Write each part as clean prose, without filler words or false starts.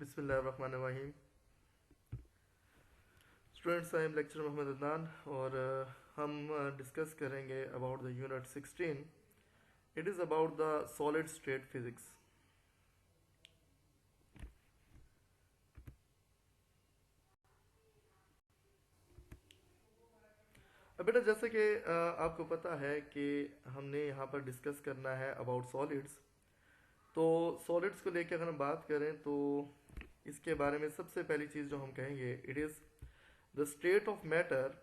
बिस्मिल्लाहिर्रहमानिर्रहीम। Students, I am lecturer Mohammad Adnan और हम डिस्कस करेंगे about the unit 16। It is about the solid state physics. अब बेटा, जैसे कि आपको पता है कि हमने यहाँ पर डिस्कस करना है अबाउट सॉलिड्स। तो सॉलिड्स को लेकर अगर हम बात करें तो इसके बारे में सबसे पहली चीज़ जो हम कहेंगे, it is the state of matter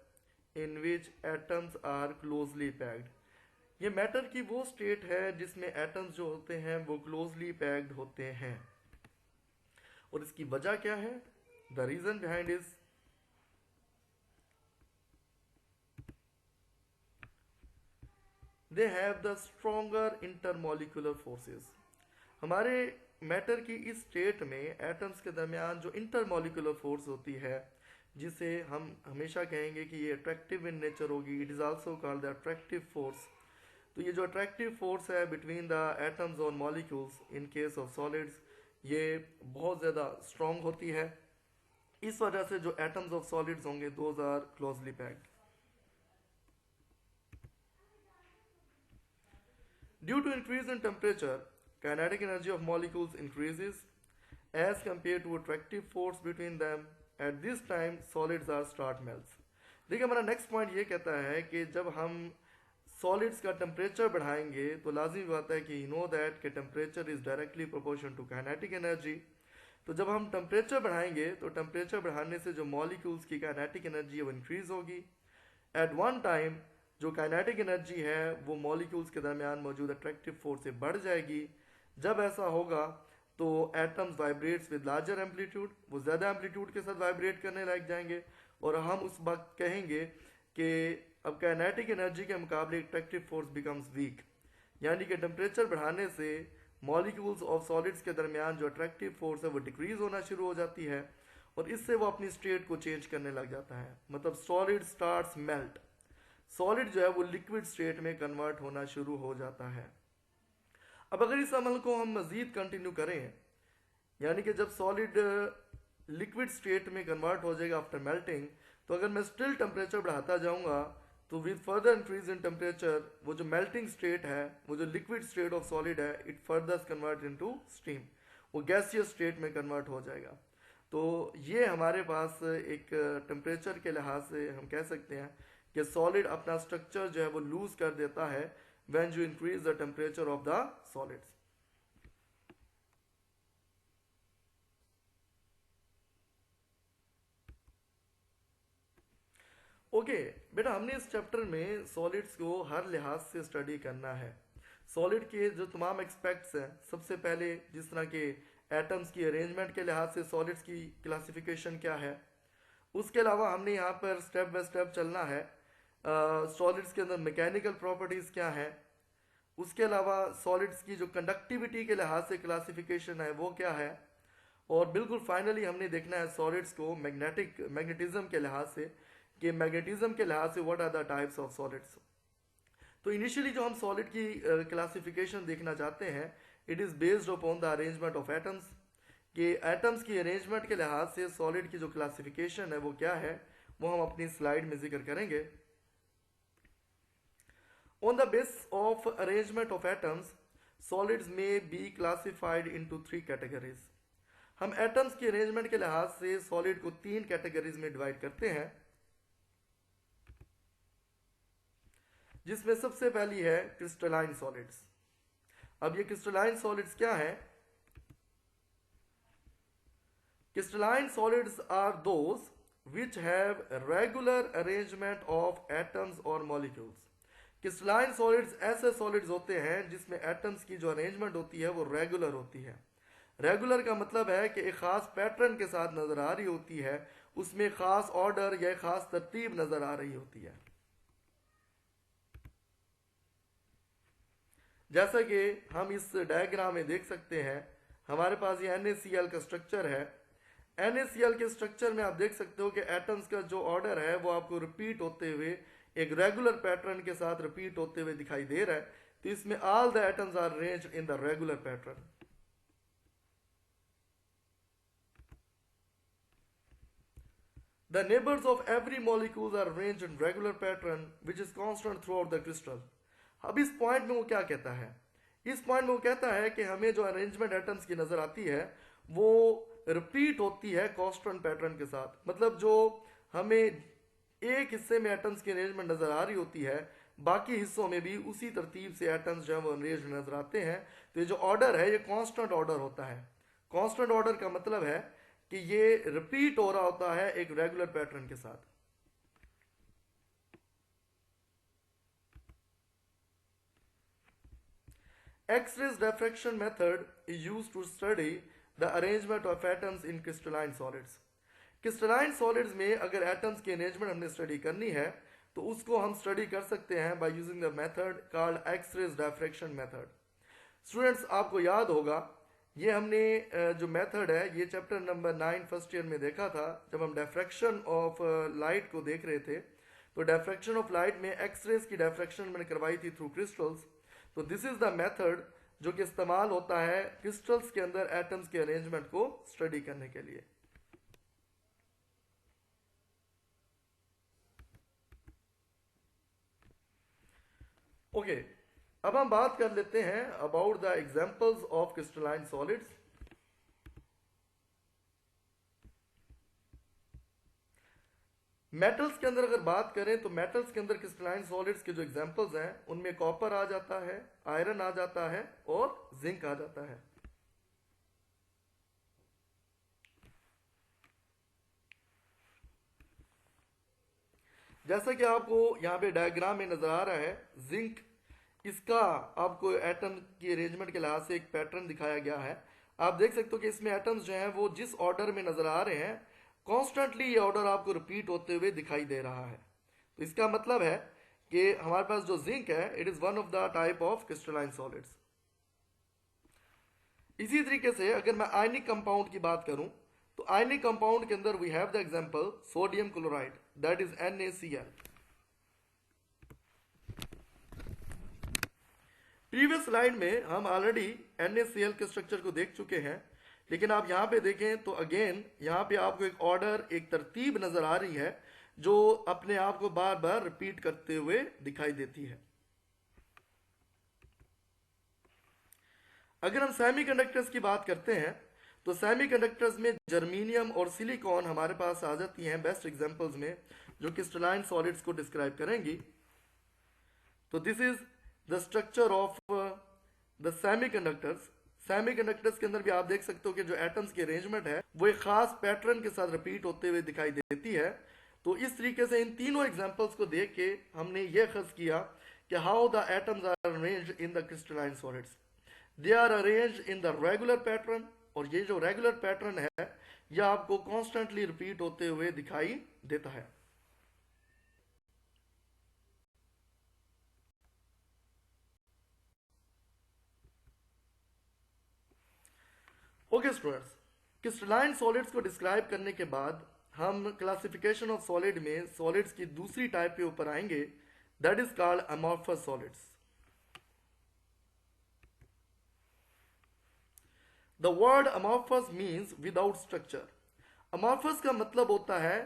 in which atoms are closely packed. ये मैटर की वो स्टेट है जिसमें एटम्स जो होते हैं वो क्लोजली पैक्ड होते हैं। और इसकी वजह क्या है? The reason behind is they have the stronger intermolecular forces. हमारे मैटर की इस स्टेट में एटम्स के दरमियान जो इंटरमोलिकुलर फोर्स होती है, जिसे हम हमेशा कहेंगे कि ये अट्रैक्टिव इन नेचर होगी, it is also called the attractive force. तो ये जो अट्रैक्टिव फोर्स है बिटवीन द एटम्स और molecules in case of solids, ये बहुत ज़्यादा स्ट्रॉन्ग होती है। इस वजह से जो एटम्स ऑफ सॉलिड्स होंगे those are closely packed. Due to increase in temperature, kinetic energy of molecules increases as compared to attractive force between them. At this time solids are start melts. देखिए, हमारा next point ये कहता है कि जब हम solids का temperature बढ़ाएंगे तो लाजिमी बात है कि यू नो दैट के temperature is directly proportion to kinetic energy. तो जब हम टेम्परेचर बढ़ाएंगे तो टेम्परेचर बढ़ाने से जो मॉलिक्यूल्स की काइनेटिक एनर्जी है वो इंक्रीज होगी। एट वन टाइम जो काइनेटिक एनर्जी है वो मॉलिक्यूल्स के दरमियान मौजूद अट्रैक्टिव फोर्स से बढ़ जाएगी। जब ऐसा होगा तो atoms vibrates with larger amplitude, वो ज़्यादा एम्पलीट्यूड के साथ वाइब्रेट करने लग जाएंगे और हम उस वक्त कहेंगे कि अब काइनेटिक एनर्जी के मुकाबले अट्रैक्टिव फोर्स बिकम्स वीक। यानी कि टेम्परेचर बढ़ाने से मॉलिक्यूल्स ऑफ सॉलिड्स के दरमियान जो अट्रैक्टिव फोर्स है वो डिक्रीज होना शुरू हो जाती है और इससे वो अपनी स्टेट को चेंज करने लग जाता है। मतलब सॉलिड स्टार्ट्स मेल्ट, सॉलिड जो है वो लिक्विड स्टेट में कन्वर्ट होना शुरू हो जाता है। अब अगर इस अमल को हम मज़ीद कंटिन्यू करें, यानी कि जब सॉलिड लिक्विड स्टेट में कन्वर्ट हो जाएगा आफ्टर मेल्टिंग, तो अगर मैं स्टिल टेम्परेचर बढ़ाता जाऊंगा तो with further increase in temperature वो जो मेल्टिंग स्टेट है, वो जो लिक्विड स्टेट ऑफ सॉलिड है, it further convert into steam, वो गैसियस स्टेट में कन्वर्ट हो जाएगा। तो ये हमारे पास एक टेम्परेचर के लिहाज से हम कह सकते हैं कि सॉलिड अपना स्ट्रक्चर जो है वो लूज कर देता है when you increase the temperature of the solids. Okay बेटा, हमने इस चैप्टर में सॉलिड्स को हर लिहाज से स्टडी करना है। सॉलिड के जो तमाम एक्सपेक्ट्स हैं, सबसे पहले जिस तरह के एटम्स की अरेंजमेंट के लिहाज से सॉलिड्स की क्लासिफिकेशन क्या है, उसके अलावा हमने यहाँ पर स्टेप बाय स्टेप चलना है सॉलिड्स के अंदर मैकेनिकल प्रॉपर्टीज़ क्या है, उसके अलावा सॉलिड्स की जो कंडक्टिविटी के लिहाज से क्लासिफिकेशन है वो क्या है, और बिल्कुल फाइनली हमने देखना है सॉलिड्स को मैग्नेटिज्म के लिहाज से कि मैग्नेटिज्म के लिहाज से what are the types of solids. तो इनिशियली जो हम सॉलिड की क्लासिफिकेशन देखना चाहते हैं, it is based upon the arrangement of atoms, कि एटम्स की अरेंजमेंट के लिहाज से सॉलिड की जो क्लासिफिकेशन है वो क्या है, वो हम अपनी स्लाइड में जिक्र करेंगे। On the basis of arrangement of atoms, solids may be classified into three categories. हम एटम्स की अरेंजमेंट के लिहाज से सॉलिड को तीन कैटेगरीज में डिवाइड करते हैं, जिसमें सबसे पहली है क्रिस्टलाइन सॉलिड्स। अब ये क्रिस्टलाइन सॉलिड्स क्या है? Crystalline solids are those which have regular arrangement of atoms or molecules. Crystalline solids ऐसे सॉलिड्स होते हैं जिसमें एटम्स की जो अरेंजमेंट होती है वो रेगुलर होती है। रेगुलर का मतलब है कि एक खास पैटर्न के साथ नजर आ रही होती है, उसमें खास ऑर्डर या खास तरतीब नजर आ रही होती है। जैसा कि हम इस डायग्राम में देख सकते हैं, हमारे पास ये NaCl का स्ट्रक्चर है। NaCl के स्ट्रक्चर में आप देख सकते हो कि एटम्स का जो ऑर्डर है वो आपको रिपीट होते हुए एक रेगुलर पैटर्न के साथ रिपीट होते हुए दिखाई दे रहा है। तो इसमें all the atoms are arranged in the regular pattern. The neighbors of every molecule are arranged in regular pattern which is constant throughout the crystal. अब इस पॉइंट में वो क्या कहता है? इस पॉइंट में वो कहता है कि हमें जो अरेंजमेंट एटम्स की नजर आती है वो रिपीट होती है कांस्टेंट पैटर्न के साथ। मतलब जो हमें एक हिस्से में एटम्स की अरेंजमेंट नजर आ रही होती है, बाकी हिस्सों में भी उसी तरतीब से एटम्स जो है वो अरेंज नजर आते हैं। तो ये जो ऑर्डर है ये कांस्टेंट ऑर्डर होता है। कांस्टेंट ऑर्डर का मतलब है कि ये रिपीट हो रहा होता है एक रेगुलर पैटर्न के साथ। X-rays diffraction method is used to study the arrangement of atoms in crystalline solids. Crystalline solids में अगर एटम्स की अरेंजमेंट हमने स्टडी करनी है तो उसको हम स्टडी कर सकते हैं by using the method called X-rays diffraction method. Students, आपको याद होगा ये हमने जो मेथड है ये चैप्टर नंबर 9 फर्स्ट ईयर में देखा था जब हम डिफ्रैक्शन ऑफ लाइट को देख रहे थे। तो डिफ्रैक्शन ऑफ लाइट में एक्स-रेज की डिफ्रैक्शन मैंने करवाई थी थ्रू क्रिस्टल्स। तो दिस इज द मेथड जो कि इस्तेमाल होता है क्रिस्टल्स के अंदर एटम्स के अरेंजमेंट को स्टडी करने के लिए। ओके, अब हम बात कर लेते हैं about the examples of crystalline solids. Metals के अंदर अगर बात करें तो मेटल्स के अंदर क्रिस्टलाइन सॉलिड्स के जो एग्जांपल्स हैं उनमें कॉपर आ जाता है, आयरन आ जाता है और जिंक आ जाता है। जैसा कि आपको यहां पे डायग्राम में नजर आ रहा है, जिंक इसका आपको एटम की अरेंजमेंट के लिहाज से एक पैटर्न दिखाया गया है। आप देख सकते हो कि इसमें एटम्स जो हैं वो जिस ऑर्डर में नजर आ रहे हैं कॉन्स्टेंटली ये ऑर्डर आपको रिपीट होते हुए दिखाई दे रहा है। तो इसका मतलब है कि हमारे पास जो जिंक है it is one of the type of crystalline solids. इसी तरीके से अगर मैं आयनिक कंपाउंड की बात करूं तो आयनिक कंपाउंड के अंदर we have the example sodium chloride, that is NaCl। Previous slide में हम ऑलरेडी NaCl के स्ट्रक्चर को देख चुके हैं, लेकिन आप यहां पे देखें तो अगेन यहां पे आपको एक ऑर्डर, एक तरतीब नजर आ रही है जो अपने आप को बार बार रिपीट करते हुए दिखाई देती है। अगर हम सेमीकंडक्टर्स की बात करते हैं तो सेमीकंडक्टर्स में जर्मेनियम और सिलिकॉन हमारे पास आ जाती हैं बेस्ट एग्जांपल्स में जो क्रिस्टलाइन सॉलिड्स को डिस्क्राइब करेंगी। तो this is the structure of the semiconductors. Semiconductors के अंदर भी आप देख सकते हो कि जो एटम्स की अरेंजमेंट है वो एक खास पैटर्न के साथ रिपीट होते हुए दिखाई देती है। तो इस तरीके से इन तीनों एग्जांपल्स को देख के हमने ये अखज़ किया कि how the atoms are arranged in the crystalline solids. They are arranged in the regular pattern, और ये जो रेगुलर पैटर्न है यह आपको कॉन्स्टेंटली रिपीट होते हुए दिखाई देता है। ओके स्टूडेंट्स, क्रिस्टलाइन सॉलिड्स को डिस्क्राइब करने के बाद हम क्लासिफिकेशन ऑफ सॉलिड में सॉलिड्स की दूसरी टाइप के ऊपर आएंगे, that is called amorphous solids. The word amorphous means without structure. Amorphous का मतलब होता है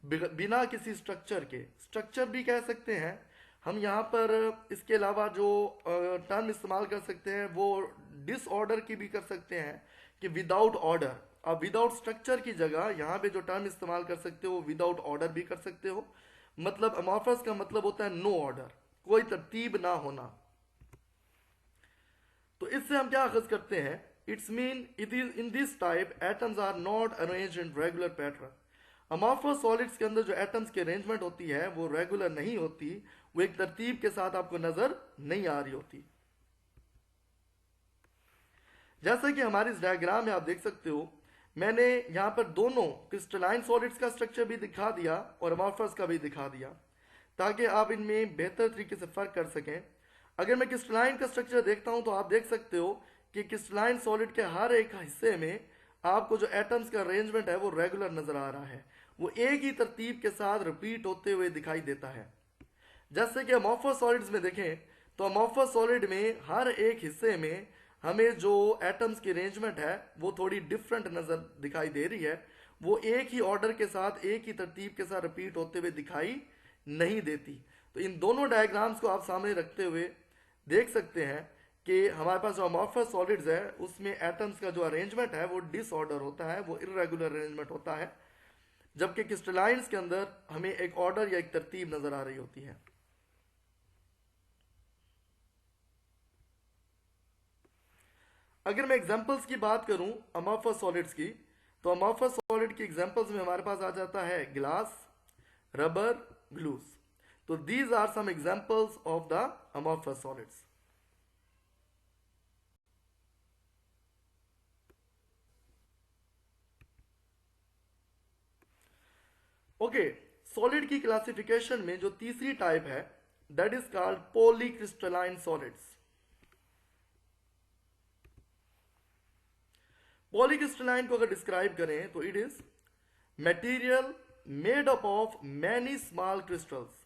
बिना किसी स्ट्रक्चर के, स्ट्रक्चर भी कह सकते हैं हम यहाँ पर। इसके अलावा जो टर्म इस्तेमाल कर सकते हैं वो डिसऑर्डर की भी कर सकते हैं कि विदाउट ऑर्डर। अब विदाउट स्ट्रक्चर की जगह यहाँ पे जो टर्म इस्तेमाल कर सकते हो विदाउट ऑर्डर भी कर सकते हो। मतलब अमॉर्फस का मतलब होता है नो ऑर्डर, कोई तरतीब ना होना। तो इससे हम क्या अखज़ करते हैं, it's mean it is in this type atoms are not arranged in regular pattern. Amorphous solids के अंदर जो एटम्स की अरेंजमेंट होती है वो रेगुलर नहीं होती, वो एक तरतीब के साथ आपको नजर नहीं आ रही होती। जैसा कि हमारे इस डायग्राम में आप देख सकते हो, मैंने यहां पर दोनों क्रिस्टलाइन सॉलिड्स का स्ट्रक्चर भी दिखा दिया और अमॉर्फस का भी दिखा दिया ताकि आप इनमें बेहतर तरीके से फर्क कर सकें। अगर मैं क्रिस्टलाइन का स्ट्रक्चर देखता हूं तो आप देख सकते हो कि क्रिस्टलाइन सॉलिड के हर एक हिस्से में आपको जो एटम्स का अरेंजमेंट है वो रेगुलर नजर आ रहा है, वो एक ही तरतीब के साथ रिपीट होते हुए दिखाई देता है। जैसे कि अमॉर्फस सॉलिड्स में देखें तो अमॉर्फस सॉलिड में हर एक हिस्से में हमें जो एटम्स की अरेंजमेंट है वो थोड़ी डिफरेंट नजर दिखाई दे रही है। वो एक ही ऑर्डर के साथ, एक ही तरतीब के साथ रिपीट होते हुए दिखाई नहीं देती। तो इन दोनों डायग्राम्स को आप सामने रखते हुए देख सकते हैं कि हमारे पास जो अमॉर्फस सॉलिड्स है उसमें एटम्स का जो अरेंजमेंट है वो डिसऑर्डर होता है, वो इर्रेगुलर अरेंजमेंट होता है, जबकि क्रिस्टलाइंस के अंदर हमें एक ऑर्डर या एक तरतीब नजर आ रही होती है। अगर मैं एग्जांपल्स की बात करूं अमॉर्फस सॉलिड्स की, तो अमॉर्फस सॉलिड की एग्जांपल्स में हमारे पास आ जाता है ग्लास, रबर, ग्लूस। तो these are some examples of the amorphous solids. Okay, solid की क्लासिफिकेशन में जो तीसरी टाइप है that is called polycrystalline solids. Polycrystalline को अगर डिस्क्राइब करें तो it is material made up of many small crystals.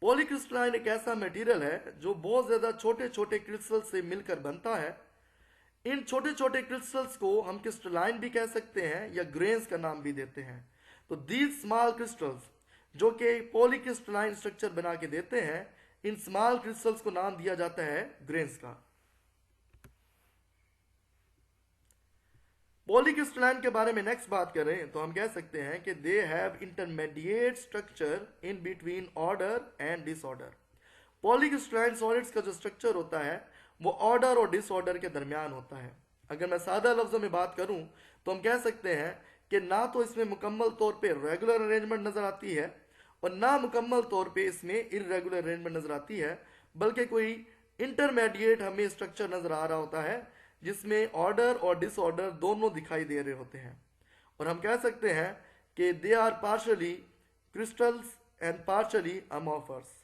Polycrystalline एक ऐसा मटेरियल है जो बहुत ज्यादा छोटे छोटे क्रिस्टल से मिलकर बनता है। इन छोटे छोटे क्रिस्टल्स को हम क्रिस्टलाइन भी कह सकते हैं या ग्रेन्स का नाम भी देते हैं। तो दीज स्मॉल क्रिस्टल्स जो कि पॉलीक्रिस्टलाइन स्ट्रक्चर बना के देते हैं, इन स्मॉल क्रिस्टल्स को नाम दिया जाता है ग्रेन्स का। पॉलीक्रिस्टलाइन के बारे में नेक्स्ट बात करें तो हम कह सकते हैं कि they have intermediate structure in between order and disorder. Polycrystalline solids का जो स्ट्रक्चर होता है वो ऑर्डर और डिसऑर्डर के दरमियान होता है। अगर मैं सादा लफ्जों में बात करूं तो हम कह सकते हैं कि ना तो इसमें मुकम्मल तौर पे रेगुलर अरेंजमेंट नजर आती है और ना मुकम्मल तौर पे इसमें इर्रेगुलर अरेंजमेंट नजर आती है, बल्कि कोई इंटरमीडिएट हमें स्ट्रक्चर नजर आ रहा होता है जिसमें ऑर्डर और डिसऑर्डर दोनों दिखाई दे रहे होते हैं। और हम कह सकते हैं कि they are partially crystals and partially amorphous.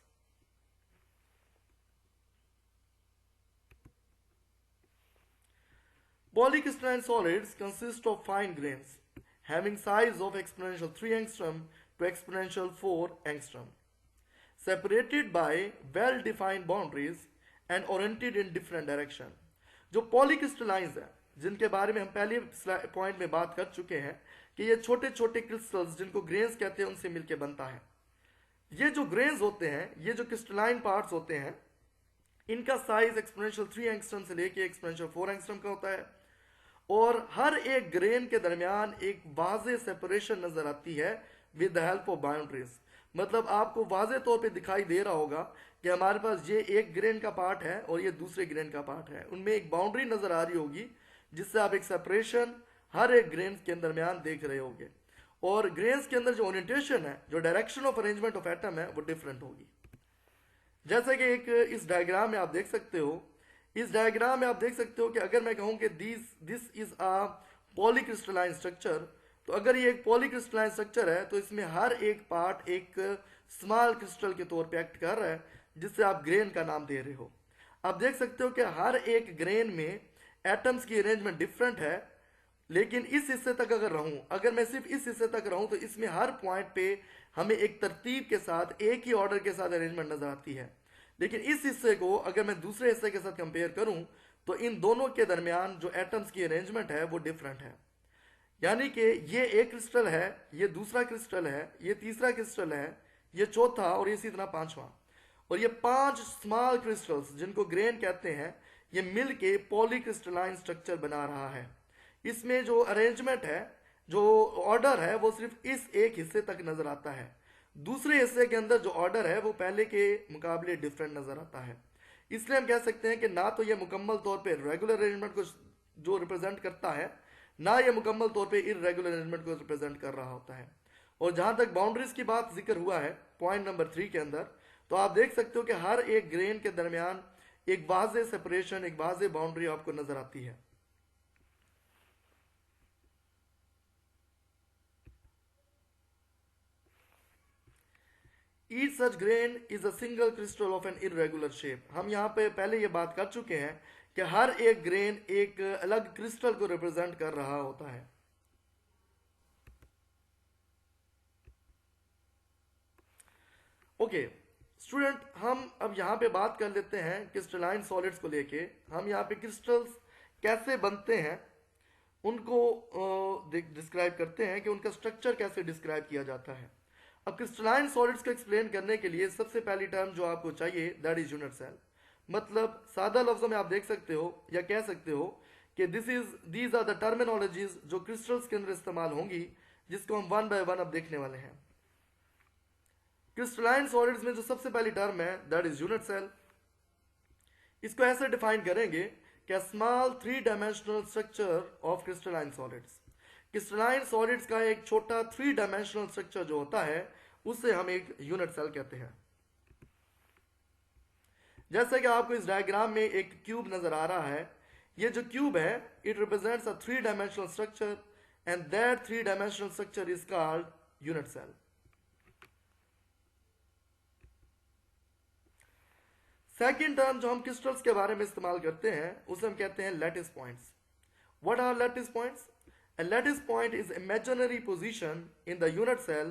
Polycrystalline solids consist of fine grains having size of exponential 3 angstrom to exponential 4 angstrom, separated by well-defined boundaries and oriented in different direction. जो पॉलीक्रिस्टलाइंस है, जिनके बारे में हम पहले पॉइंट में बात कर चुके हैं कि ये छोटे छोटे क्रिस्टल्स जिनको ग्रेन्स कहते हैं उनसे मिलकर बनता है। ये जो ग्रेन्स होते हैं, ये जो क्रिस्टलाइन पार्ट्स होते हैं, इनका साइज एक्सपोनेंशियल 3 एंगस्ट्रम से लेके एक्सपोनेंशियल 4 एंगस्ट्रम का होता है और हर एक ग्रेन के दरमियान एक वाज़े सेपरेशन नजर आती है with the help of boundaries. मतलब आपको वाज़े तौर पे दिखाई दे रहा होगा कि हमारे पास ये एक ग्रेन का पार्ट है और ये दूसरे ग्रेन का पार्ट है, उनमें एक बाउंड्री नजर आ रही होगी जिससे आप एक सेपरेशन हर एक ग्रेन के दरमियान देख रहे होंगे। और ग्रेन्स के अंदर जो ओरिएंटेशन है, जो direction of arrangement of atom है, वो डिफरेंट होगी। जैसे कि एक इस डायग्राम में आप देख सकते हो, इस डायग्राम में आप देख सकते हो कि अगर मैं कहूं कि this is a polycrystalline structure, तो अगर ये एक पॉलीक्रिस्टलाइन स्ट्रक्चर है तो इसमें हर एक पार्ट एक स्मॉल क्रिस्टल के तौर पे एक्ट कर रहा है जिससे आप ग्रेन का नाम दे रहे हो। आप देख सकते हो कि हर एक ग्रेन में एटम्स की अरेंजमेंट डिफरेंट है, लेकिन इस हिस्से तक अगर रहूं, अगर मैं सिर्फ इस हिस्से तक रहूं तो इसमें हर पॉइंट पे हमें एक तरतीब के साथ, एक ही ऑर्डर के साथ अरेंजमेंट नजर आती है। लेकिन इस हिस्से को अगर मैं दूसरे हिस्से के साथ कंपेयर करूं तो इन दोनों के दरमियान जो एटम्स की अरेंजमेंट है वो डिफरेंट है। यानी कि ये एक क्रिस्टल है, ये दूसरा क्रिस्टल है, ये तीसरा क्रिस्टल है, ये चौथा और इसी तरह पांचवा, और ये 5 स्मॉल क्रिस्टल्स जिनको ग्रेन कहते हैं ये मिल के पॉलीक्रिस्टलाइन स्ट्रक्चर बना रहा है। इसमें जो अरेंजमेंट है, जो ऑर्डर है, वो सिर्फ इस एक हिस्से तक नजर आता है। दूसरे हिस्से के अंदर जो ऑर्डर है वो पहले के मुकाबले डिफरेंट नजर आता है। इसलिए हम कह सकते हैं कि ना तो ये मुकम्मल तौर पे रेगुलर अरेंजमेंट को जो रिप्रेजेंट करता है, ना ये मुकम्मल तौर पे इररेगुलर अरेंजमेंट को रिप्रेजेंट कर रहा होता है। और जहां तक बाउंड्रीज की बात जिक्र हुआ है पॉइंट नंबर 3 के अंदर, तो आप देख सकते हो कि हर एक ग्रेन के दरमियान एक वाज़े सेपरेशन, एक वाज़े बाउंड्री आपको नजर आती है। Each such grain is a single crystal of an irregular shape. हम यहाँ पे पहले ये बात कर चुके हैं कि हर एक ग्रेन एक अलग क्रिस्टल को रिप्रेजेंट कर रहा होता है। ओके स्टूडेंट, हम अब यहाँ पे बात कर लेते हैं क्रिस्टलाइन सॉलिड्स को लेके। हम यहाँ पे क्रिस्टल्स कैसे बनते हैं उनको डिस्क्राइब करते हैं कि उनका स्ट्रक्चर कैसे डिस्क्राइब किया जाता है। अब क्रिस्टलाइन सॉलिड्स को एक्सप्लेन करने के लिए सबसे पहली टर्म जो आपको चाहिए दैट इज यूनिट सेल। मतलब सादा लफ्जों में आप देख सकते हो या कह सकते हो कि दीज आर द टर्मिनोलॉजीज जो क्रिस्टल्स के अंदर इस्तेमाल होंगी, जिसको हम वन बाय वन अब देखने वाले हैं। क्रिस्टलाइन सॉलिड्स में जो सबसे पहली टर्म है दैट इज यूनिट सेल। इसको ऐसे डिफाइन करेंगे कि small 3 dimensional structure of crystalline solids. Crystalline solids का एक छोटा 3 डायमेंशनल स्ट्रक्चर जो होता है उसे हम एक यूनिट सेल कहते हैं। जैसे कि आपको इस डायग्राम में एक क्यूब नजर आ रहा है, ये जो क्यूब है it represents a 3 dimensional structure and that 3 dimensional structure is called unit cell. Second term जो हम क्रिस्टल्स के बारे में इस्तेमाल करते हैं उसे हम कहते हैं lattice points. What are lattice points? A lattice point is imaginary position in the unit cell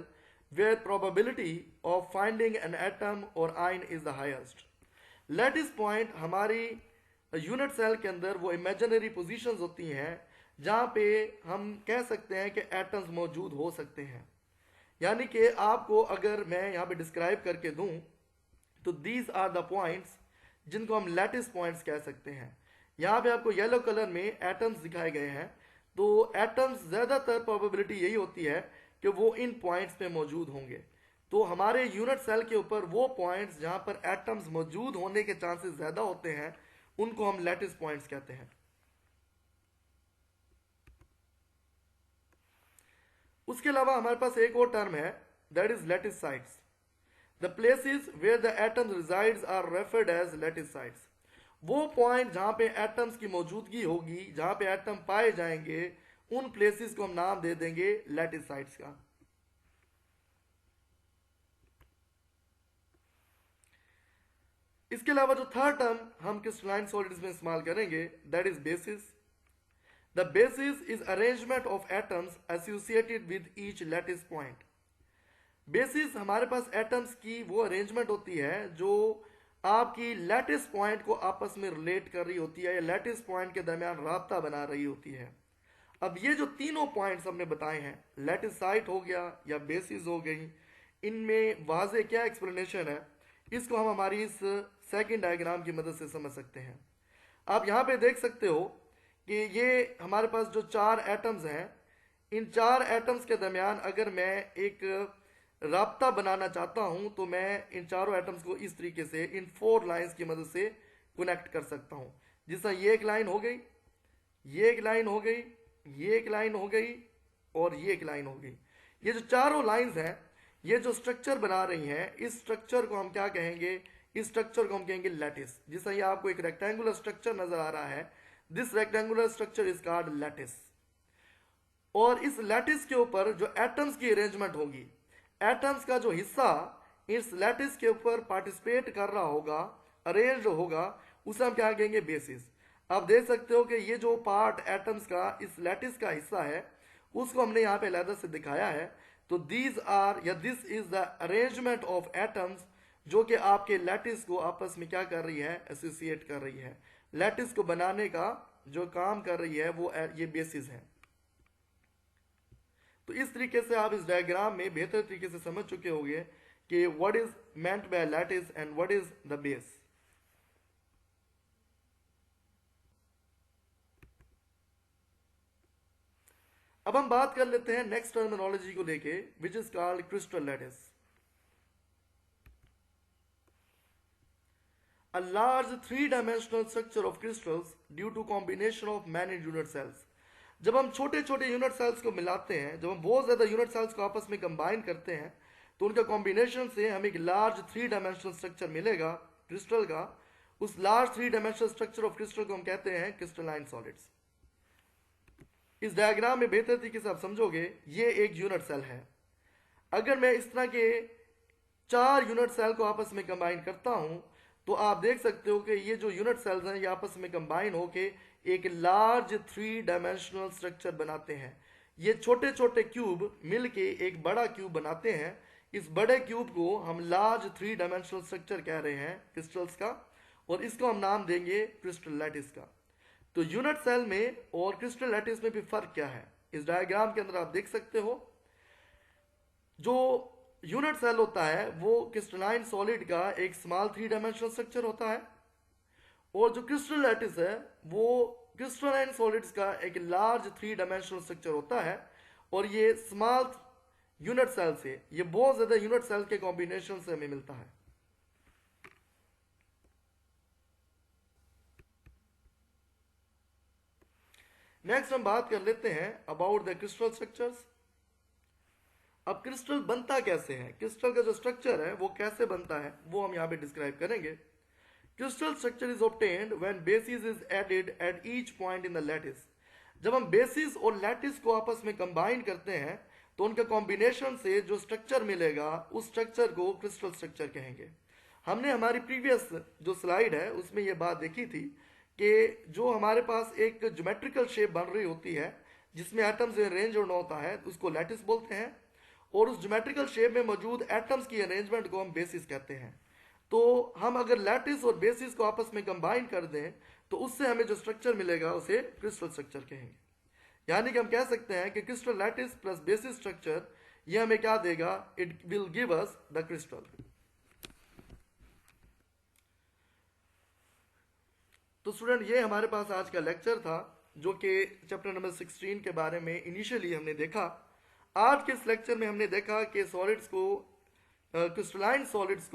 where probability of finding an atom or ion is the highest. Lattice point हमारी यूनिट सेल के अंदर वो imaginary positions होती हैं जहाँ पे हम कह सकते हैं कि एटम्स मौजूद हो सकते हैं। यानी कि आपको अगर मैं यहाँ पे डिस्क्राइब करके दूं तो दीज आर द पॉइंट्स जिनको हम लैटिस पॉइंट्स कह सकते हैं। यहाँ पे आपको येलो कलर में एटम्स दिखाए गए हैं, तो एटम्स ज्यादातर प्रोबेबिलिटी यही होती है कि वो इन पॉइंट्स पे मौजूद होंगे। तो हमारे यूनिट सेल के ऊपर वो पॉइंट्स जहां पर एटम्स मौजूद होने के चांसेस ज्यादा होते हैं उनको हम लैटिस पॉइंट्स कहते हैं। उसके अलावा हमारे पास एक और टर्म है that is lattice sites. The places where the atoms resides are referred as lattice sites. वो पॉइंट जहां पे एटम्स की मौजूदगी होगी, जहां पे एटम पाए जाएंगे, उन प्लेसेस को हम नाम दे देंगे लैटिस साइट्स का। इसके अलावा जो थर्ड टर्म हम क्रिस्टलाइन सॉलिड्स में इस्तेमाल करेंगे that is basis. The basis is arrangement of atoms associated with each lattice point. Basis हमारे पास एटम्स की वो अरेंजमेंट होती है जो आपकी लैटिस पॉइंट को आपस में रिलेट कर रही होती है या लैटिस पॉइंट के दरमियान राब्ता बना रही होती है। अब ये जो तीनों पॉइंट्स हमने बताए हैं, लैटिस साइट हो गया या बेसिस हो गई, इनमें वाजे क्या एक्सप्लेनेशन है इसको हम हमारी इस सेकंड डायग्राम की मदद से समझ सकते हैं। आप यहाँ पे देख सकते हो कि ये हमारे पास जो 4 एटम्स हैं, इन 4 एटम्स के दरमियान अगर मैं एक राब्ता बनाना चाहता हूं तो मैं इन चारों एटम्स को इस तरीके से इन 4 लाइंस की मदद से कनेक्ट कर सकता हूं। जिससे ये एक लाइन हो गई, ये एक लाइन हो गई, ये एक लाइन हो गई और ये एक लाइन हो गई। ये जो चारों लाइंस हैं ये जो स्ट्रक्चर बना रही हैं, इस स्ट्रक्चर को हम क्या कहेंगे? इस स्ट्रक्चर को हम कहेंगे लैटिस। जिससे ये आपको एक रेक्टेंगुलर स्ट्रक्चर नजर आ रहा है, this rectangular structure is called lattice. और इस लैटिस के ऊपर जो एटम्स की अरेंजमेंट होगी, एटम्स का जो हिस्सा इस लैटिस के ऊपर पार्टिसिपेट कर रहा होगा, अरेंज होगा, उसे हम क्या कहेंगे? बेसिस। आप देख सकते हो कि ये जो पार्ट एटम्स का इस लैटिस का हिस्सा है उसको हमने यहाँ पे अलग से दिखाया है। तो दीज आर या this is the arrangement of atoms जो कि आपके लैटिस को आपस में क्या कर रही है? एसोसिएट कर रही है। लैटिस को बनाने का जो काम कर रही है वो ये बेसिस है। तो इस तरीके से आप इस डायग्राम में बेहतर तरीके से समझ चुके होंगे कि what is meant by lattice and what is the base. अब हम बात कर लेते हैं नेक्स्ट टर्मिनोलॉजी को लेके which is called crystal lattice. A large 3-dimensional structure of crystals due to combination of many unit cells। जब हम छोटे छोटे यूनिट सेल्स को मिलाते हैं, जब हम बहुत ज्यादा यूनिट सेल्स को आपस में कंबाइन करते हैं तो उनका कॉम्बिनेशन से हमें एक लार्ज 3-डायमेंशनल स्ट्रक्चर मिलेगा क्रिस्टल का। उस लार्ज 3-डायमेंशनल स्ट्रक्चर ऑफ क्रिस्टल को हम कहते हैं क्रिस्टलाइन सॉलिड्स। इस डायग्राम में बेहतर तरीके से आप समझोगे, ये एक यूनिट सेल है। अगर मैं इस तरह के 4 यूनिट सेल को आपस में कंबाइन करता हूं तो आप देख सकते हो कि ये जो यूनिट सेल्स हैं ये आपस में कंबाइन होके एक लार्ज 3-डायमेंशनल स्ट्रक्चर बनाते हैं। ये छोटे छोटे क्यूब मिलके एक बड़ा क्यूब बनाते हैं। इस बड़े क्यूब को हम लार्ज 3-डायमेंशनल स्ट्रक्चर कह रहे हैं क्रिस्टल्स का, और इसको हम नाम देंगे क्रिस्टल लैटिस का। तो यूनिट सेल में और क्रिस्टल लैटिस में भी फर्क क्या है, इस डायग्राम के अंदर आप देख सकते हो। जो यूनिट सेल होता है वो क्रिस्टलाइन सॉलिड का एक स्मॉल 3 डायमेंशनल स्ट्रक्चर होता है, और जो क्रिस्टल लैटिस है वो क्रिस्टलाइन सॉलिड्स का एक लार्ज 3 डायमेंशनल स्ट्रक्चर होता है। और ये स्मॉल यूनिट सेल से, ये बहुत ज्यादा यूनिट सेल के कॉम्बिनेशन से हमें मिलता है। नेक्स्ट हम बात कर लेते हैं अबाउट द क्रिस्टल स्ट्रक्चर्स। अब क्रिस्टल बनता कैसे है, क्रिस्टल का जो स्ट्रक्चर है वो कैसे बनता है वो हम यहां पे डिस्क्राइब करेंगे। Crystal structure is obtained when basis is added at each point in the lattice. जब हम बेसिस और लैटिस को आपस में कंबाइन करते हैं तो उनके कॉम्बिनेशन से जो स्ट्रक्चर मिलेगा उस स्ट्रक्चर को क्रिस्टल स्ट्रक्चर कहेंगे। हमने हमारी प्रीवियस जो स्लाइड है उसमें यह बात देखी थी कि जो हमारे पास एक ज्योमेट्रिकल शेप बन रही होती है जिसमें एटम्स अरेंज होना होता है उसको लैटिस बोलते हैं, और उस ज्योमेट्रिकल शेप में मौजूद एटम्स की अरेंजमेंट को हम बेसिस कहते हैं। तो हम अगर लैटिस और बेसिस को आपस में कंबाइन कर दें तो उससे हमें जो स्ट्रक्चर मिलेगा उसे क्रिस्टल स्ट्रक्चर कहेंगे। यानी कि हम कह सकते हैं कि crystal lattice plus basis structure ये हमें क्या देगा, it will give us the crystal. तो स्टूडेंट ये हमारे पास आज का लेक्चर था जो कि चैप्टर नंबर 16 के बारे में इनिशियली हमने देखा। आज के इस लेक्चर में हमने देखा कि सॉलिड्स को क्रिस्टलाइन सॉलिड्स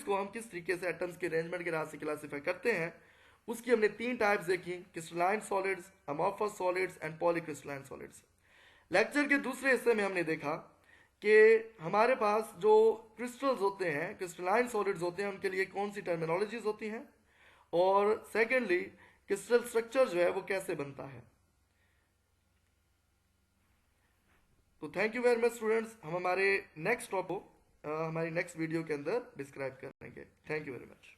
को हम किस तरीके से एटम्स के अरेंजमेंट के रास्ते क्लासीफाई करते हैं। उसकी हमने 3 टाइप्स देखी, crystalline solids, amorphous solids and polycrystalline solids. Lecture के दूसरे हिस्से में हमने देखा कि हमारे पास जो क्रिस्टल्स होते हैं, क्रिस्टलाइन सॉलिड्स होते हैं, उनके लिए कौन सी टर्मिनोलॉजीज होती हैं, और सेकेंडली क्रिस्टल स्ट्रक्चर जो है वो कैसे बनता है। तो thank you very much students, हम हमारे नेक्स्ट टॉपिक हमारी नेक्स्ट वीडियो के अंदर डिस्क्राइब करेंगे। Thank you very much.